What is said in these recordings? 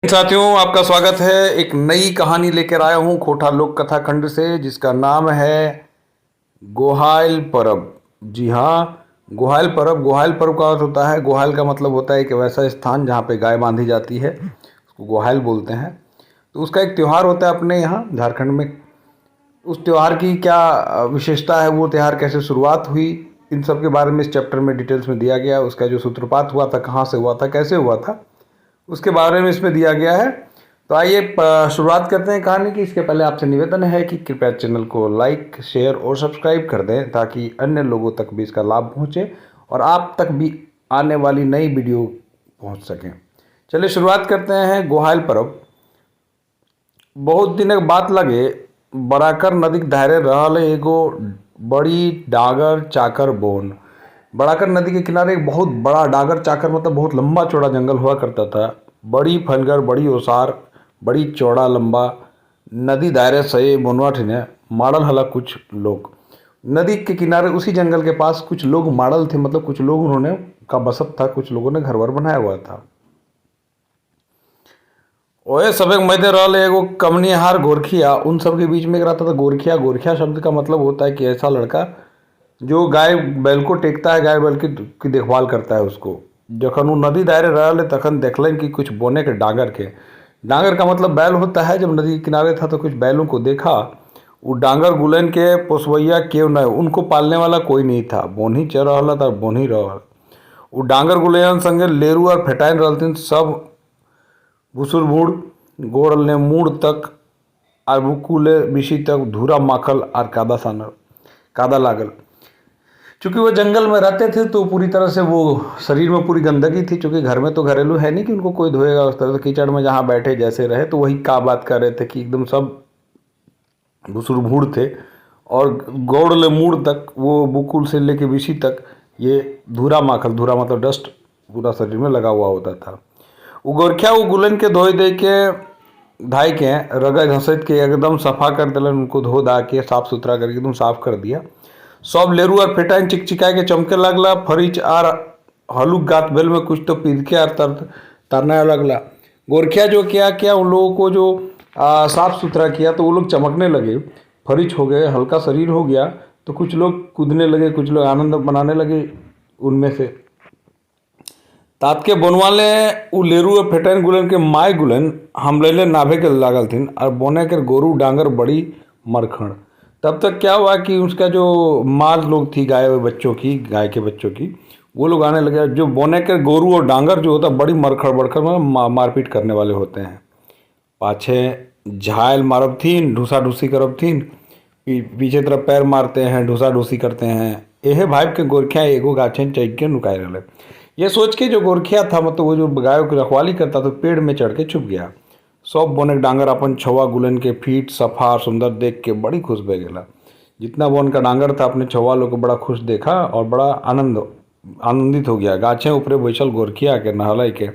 साथियों, आपका स्वागत है। एक नई कहानी लेकर आया हूं खोटा लोक कथा खंड से, जिसका नाम है गोहाइल परब। जी हाँ, गोहाइल परब का अर्थ होता है, गोहाइल का मतलब होता है कि वैसा स्थान जहाँ पे गाय बांधी जाती है, उसको गोहाइल बोलते हैं। तो उसका एक त्यौहार होता है अपने यहाँ झारखंड में। उस त्यौहार की क्या विशेषता है, वो त्यौहार कैसे शुरुआत हुई, इन सब के बारे में इस चैप्टर में डिटेल्स में दिया गया है। उसका जो सूत्रपात हुआ था, कहाँ से हुआ था, कैसे हुआ था, उसके बारे में इसमें दिया गया है। तो आइए शुरुआत करते हैं कहानी की। इसके पहले आपसे निवेदन है कि कृपया चैनल को लाइक, शेयर और सब्सक्राइब कर दें, ताकि अन्य लोगों तक भी इसका लाभ पहुंचे और आप तक भी आने वाली नई वीडियो पहुंच सकें। चलिए शुरुआत करते हैं। गोहाइल पर्व। बहुत दिनक बात लगे बराकर नदीक धारे रहल एगो बड़ी डागर चाकर बोन। बराकर नदी के किनारे एक बहुत बड़ा डागर चाकर मतलब बहुत लंबा चौड़ा जंगल हुआ करता था। बड़ी फनगर, बड़ी ओसार, बड़ी चौड़ा लंबा नदी दायरे सये बोनवाट ने माड़ल हला कुछ लोग। नदी के किनारे उसी जंगल के पास कुछ लोग माड़ल थे, मतलब कुछ लोग उन्होंने का बसत था, कुछ लोगों ने घर वर बनाया हुआ था। ओए सबे मध्य रहल एगो कमनिहार गोरखिया। उन सब के बीच में एक रहता था गोरखिया। गोरखिया शब्द का मतलब होता है कि ऐसा लड़का जो गाय बैल को टेकता है, गाय बैल की देखभाल करता है उसको। जखन वो नदी दायरे रहल तखन देखलन कि कुछ बोने के डांगर के। डांगर का मतलब बैल होता है। जब नदी के किनारे था तो कुछ बैलों को देखा। वो डांगर गुलन के पोसवैया केव न, उनको पालने वाला कोई नहीं था। बोनी चर रहल था, बोनी रहल। वो डांगर गुलेन संगे लेरू और फेटाइन रहलथिन। सब भुसुर मूड़ गोड़ ने मूड़ तक आर बुकुले बिशी तक धूरा माखल और कादा सानल कादा लागल। चूंकि वो जंगल में रहते थे तो पूरी तरह से वो शरीर में पूरी गंदगी थी। चूंकि घर में तो घरेलू है नहीं कि उनको कोई धोएगा। उस तरह से कीचड़ में जहाँ बैठे जैसे रहे, तो वही का बात कर रहे थे कि एकदम सब भुसुरभूड़ थे। और गौड़ ले मूड़ तक, वो बुकुल से लेके बिशी तक ये धूरा माखल, धूरा मतलब डस्ट, पूरा शरीर में लगा हुआ होता था। वो गोरखिया वो गुलन के धोई दे के धाई के रगड़ घसट के एकदम सफा कर दिलन। उनको धो धा के साफ सुथरा करके एकदम साफ कर दिया। सब लेरू और फेटाइन चिकचिका के चमके लगला। फरिच आर हलुक गात बेल में कुछ तो पीदके आर तरने लगला। गोरखिया जो क्या किया, उन लोगों को जो साफ सुथरा किया तो वो लोग चमकने लगे, फरिच हो गए, हल्का शरीर हो गया। तो कुछ लोग कूदने लगे, कुछ लोग आनंद मनाने लगे उनमें से। तातके बनवाले उ लेरू और फेटाइन गुलन के माय गुलन हम लेले नाभे के लागल थिन और बोने के गोरू डांगर बड़ी मरखण। तब तक क्या हुआ कि उसका जो माल लोग थी, गाय बच्चों की, गाय के बच्चों की, वो लोग आने लगे। जो बोने के गोरू और डांगर जो होता बड़ी मरखड़ बड़खड़ मतलब मारपीट करने वाले होते हैं। पाछे झायल मारब थीन, ढूसा ढूसी करब थीन, पीछे तरफ पैर मारते हैं, ढूसा ढूसी करते हैं। एहे भाई के गोरखिया एगो गाछे चढ़ के नुकाए रहे। ये सोच के जो गोरखिया था, मतलब वो जो गायों की रखवाली करता था, पेड़ में चढ़ के छुप गया। सब बोने डांगर अपन छवा गुलन के फीट सफा सुंदर देख के बड़ी खुश भे गेला। जितना बोन का डांगर था अपने छवा लोग को बड़ा खुश देखा और बड़ा आनंदित हो गया। गाछे ऊपरे बैठल गोरखिया के नहलाई के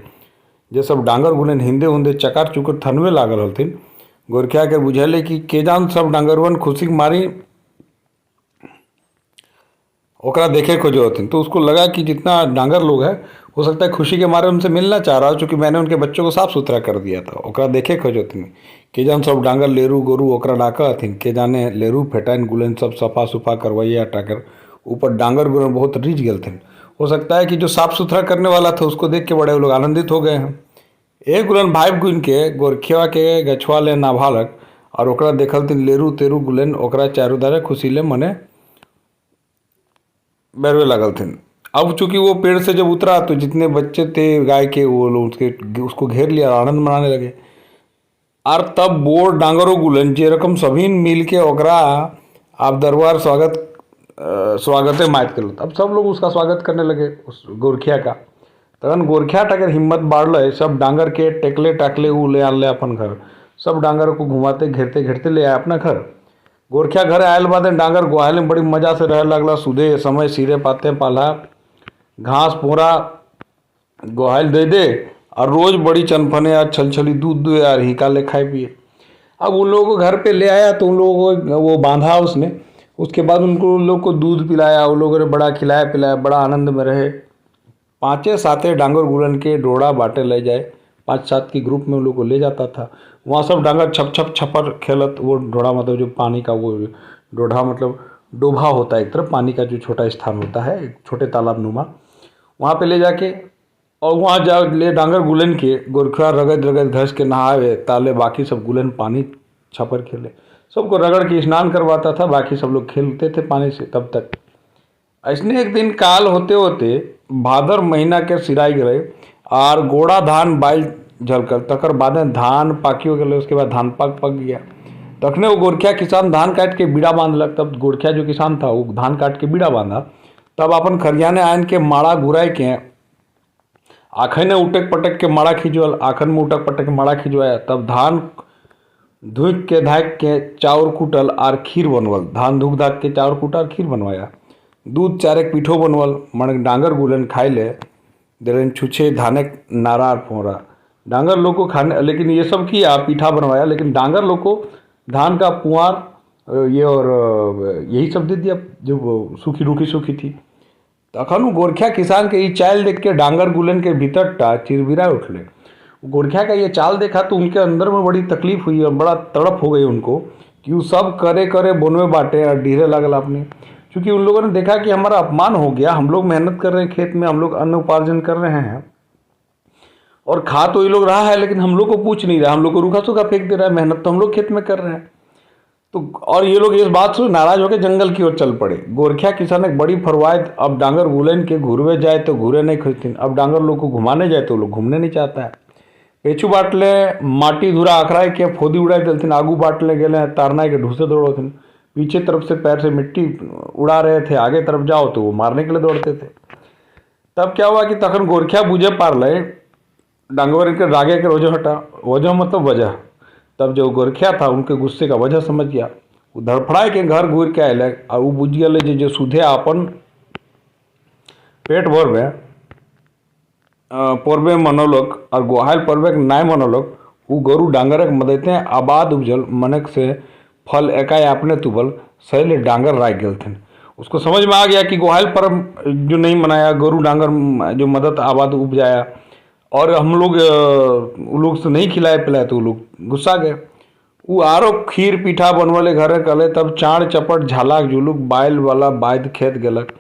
जे सब डांगर गुलन हिंदे हुंदे चकार चुकर थनवे लागल हलथिन। गोरखिया के बुझेले कि के जान सब डांगरवन खुशी के मारी ओकरा देखे खोजे होते। तो उसको लगा कि जितना डांगर लोग है, हो सकता है खुशी के मारे उनसे मिलना चाह रहा हो, चूँकि मैंने उनके बच्चों को साफ सुथरा कर दिया था। ओकरा देखे खोजे होते के जान सब डांगर लेरू गोरू ओकरा डाका हथिन। के जाने लेरू फेटाइन गुलन सब सफा सुफा करवैया टाकर ऊपर डांगर गुलन बहुत रिझ गए थे। हो सकता है कि जो साफ सुथरा करने वाला था उसको देख के बड़े वो लोग आनंदित हो गए हैं। एक गुलन भाई गुन के गोरखिया के गछवा ले नाभालक और ओकरा देखल थिन लेरू तेरू गुलन ओकरा चारों दारे खुशी ले मने बैरवे लागल थे। अब चूंकि वो पेड़ से जब उतरा तो जितने बच्चे थे गाय के, वो लोग उसको घेर लिया, आनंद मनाने लगे। और तब बोर डांगरो गुलन जे रकम सभी मिल के ओकरा आप दरबार स्वागत माइत कर। अब सब लोग उसका स्वागत करने लगे, उस गोरखिया का। तखन गोरखिया टाकर हिम्मत बाढ़ल, सब डांगर के टेकले टाकले उ ले आनले अपन घर। सब डांगर को घुमाते घेरते घेरते ले आए अपना घर। गोरखिया घर आयल बाद डांगर गोहाल में बड़ी मजा से रह लगला। सुधे समय सिरे पाते पाला घास पोरा गोहाल दे दे और रोज बड़ी चनफने यार छलछली दूध दो यार हिका ले खाए पिए। अब उन लोगों को घर पे ले आया तो उन लोगों को वो बांधा उसने। उसके बाद उनको उन लोग को दूध पिलाया, उन लोगों ने बड़ा खिलाया पिलाया, बड़ा आनंद में रहे। पाँचे साते डांगर गुलन के डोड़ा बाटे ले जाए 5-7 की ग्रुप में उन लोग को ले जाता था। वहाँ सब डांगर छप छप छपर खेलत, वो ढोढ़ा मतलब जो पानी का वो ढोढ़ा मतलब डोभा होता है एक तरफ पानी का जो छोटा स्थान होता है, एक छोटे तालाब नुमा, वहाँ पे ले जाके और वहाँ जा ले डांगर गुलन के गोरखा रगद रगद घस के नहावे ताले, बाकी सब गुलन पानी छपर खेले, सबको रगड़ के स्नान करवाता था, बाकी सब लोग खेलते थे पानी से तब तक। ऐसने एक दिन काल होते होते भादर महीना के सिराई गए और गोड़ा धान बाइल झलकर तकर बाद धान पाकी हो गए, उसके बाद धान पक गया। तखने वो गोरखिया किसान धान काट के बीड़ा बांधलक। तब गोरखिया जो किसान था वो धान काट के बीड़ा बांधा, तब अपन खरियाने आन के माड़ा घुराए के आखन उटक पटक के माड़ा खिंचवल, आखन में उटक पटक के माड़ा खिंचवाया, तब धान धुक के धाक के चाउर कूटल और खीर बनवल, धान धुक धाक के चाउर कूटा और खीर बनवाया, दूध चारेक पीठो बनवल, मन डांगर गुलन खाए ले दिलन छुछे धाने नारा और पोरा। डांगर लोग को खाने, लेकिन ये सब किया पीठा बनवाया, लेकिन डांगर लोग को धान का पुआर ये और यही सब दे दिया जो सूखी रूखी सूखी थी। तखन गोरखिया किसान के ये चाल देख के डांगर गुलन के भीतर टा चिरबिरा उठले। गोरखिया का ये चाल देखा तो उनके अंदर में बड़ी तकलीफ हुई और बड़ा तड़प हो गई उनको कि वो सब करे करे बोनवे बाटे और डीरे लगल अपने, क्योंकि उन लोगों ने देखा कि हमारा अपमान हो गया, हम लोग मेहनत कर रहे हैं खेत में, हम लोग अन्न उपार्जन कर रहे हैं और खा तो ये लोग रहा है, लेकिन हम लोग को पूछ नहीं रहा, हम लोग को रूखा सूखा फेंक दे रहा है, मेहनत तो हम लोग खेत में कर रहे हैं। तो और ये लोग इस बात से नाराज होकर जंगल की ओर चल पड़े। गोरखिया किसान एक बड़ी फरवायद, अब डांगर गुलन के घुरवे जाए तो घुरे नहीं खुजतीन, अब डांगर लोग को घुमाने जाए तो लोग घूमने नहीं चाहता है। पेचू बाटले माटी धुरा आखराए के फोदी उड़ाई देलथिन, आगू बाटले गए तारना के ढूसे दौड़ोथिन, पीछे तरफ से पैर से मिट्टी उड़ा रहे थे, आगे तरफ जाओ तो वो मारने के लिए दौड़ते थे। तब क्या हुआ कि तखन गोरखिया बुझे पार ले डांगर के रागे के वजह हटा, वजह मतलब वजह। तब जो गोरखिया था उनके गुस्से का वजह समझ गया, वो धड़फड़ाए के घर घूर के आए और वो बुझ गए जो सुधे अपन पेट भर में पर्वे मनोलक और गोहाल पर्वे नाय मनोलक, वो गोरु डांगर मदते आबाद उपजल मनक से फल एकाए अपने तुबल सैले डांगर राग गए थे। उसको समझ में आ गया कि गोहाल पर्व जो नहीं मनाया, गोरु डांगर जो मदद आबाद उपजाया और हम लोग से नहीं खिलाए पिलाए, तो वो लोग गुस्सा गए। वो आरो खीर पीठा बनवले घरे कले, तब चाड़ चपट झाला जुलूक बाइल वाला बाद खेत गलक।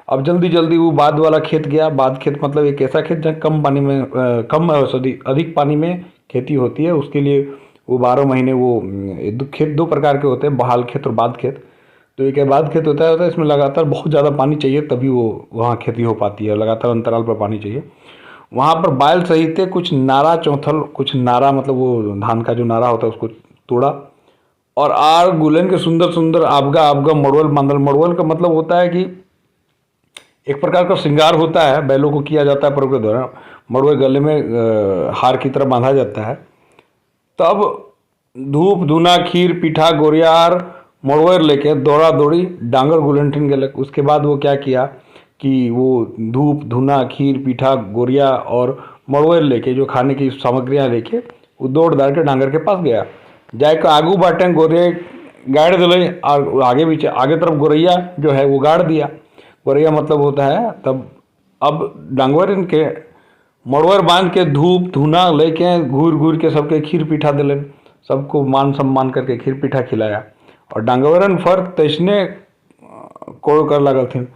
अब जल्दी जल्दी वो बाद वाला खेत गया। बाद खेत मतलब एक ऐसा खेत जहाँ कम पानी में अधिक पानी में खेती होती है, उसके लिए वो 12 महीने वो खेत 2 प्रकार के होते हैं, बहाल खेत और बाद खेत। तो एक बाद खेत होता है इसमें लगातार बहुत ज़्यादा पानी चाहिए तभी वो वहाँ खेती हो पाती है, लगातार अंतराल पर पानी चाहिए। वहाँ पर बायल सहित कुछ नारा चौथल, कुछ नारा मतलब वो धान का जो नारा होता है उसको तोड़ा और आर गुलन के सुंदर सुंदर आबगा आबगा मड़वल बांधल। मड़वल का मतलब होता है कि एक प्रकार का श्रृंगार होता है, बैलों को किया जाता है पर्व के दौरान, मड़वे गले में हार की तरह बांधा जाता है। तब धूप धुना खीर पीठा गोरियार मड़वर लेके दौड़ा दौड़ी डांगर गुलंठन गलक। उसके बाद वो क्या किया कि वो धूप धुना खीर पीठा गोरिया और मड़वर लेके जो खाने की सामग्रियाँ लेके वो दौड़ दाड़ के डांगर के पास गया। जाके आगू बाटे गोरे गाड़ दिले और आगे तरफ गोरैया जो है वो गाड़ दिया। गोरैया मतलब होता है तब अब डांगर इनके मड़वर बांध के धूप धुना लेके घूर घूर के सबके खीर पीठा दिलन, सबको मान सम्मान करके खीर पीठा खिलाया और डांगवरन फर्क तैसने कोड़ कर लगल थी।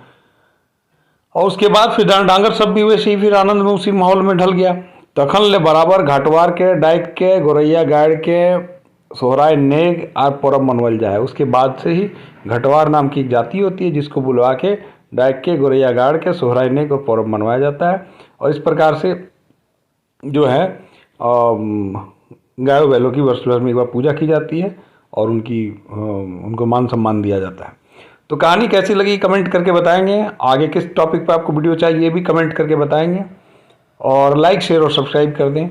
और उसके बाद फिर डांगर सब भी वैसे ही फिर आनंद में उसी माहौल में ढल गया। तखन ले बराबर घाटवार के डाइक के गोरैया गाड़ के सोहराय नेग और पर्व मनवल जाए। उसके बाद से ही घटवार नाम की एक जाति होती है जिसको बुलवा के डाइक के गोरैया गाड़ के सोहराय नेग और पर्व मनवाया जाता है। और इस प्रकार से जो है गायों बैलों की वर्ष में एक बार पूजा की जाती है और उनको मान सम्मान दिया जाता है। तो कहानी कैसी लगी कमेंट करके बताएंगे, आगे किस टॉपिक पर आपको वीडियो चाहिए ये भी कमेंट करके बताएंगे और लाइक शेयर और सब्सक्राइब कर दें।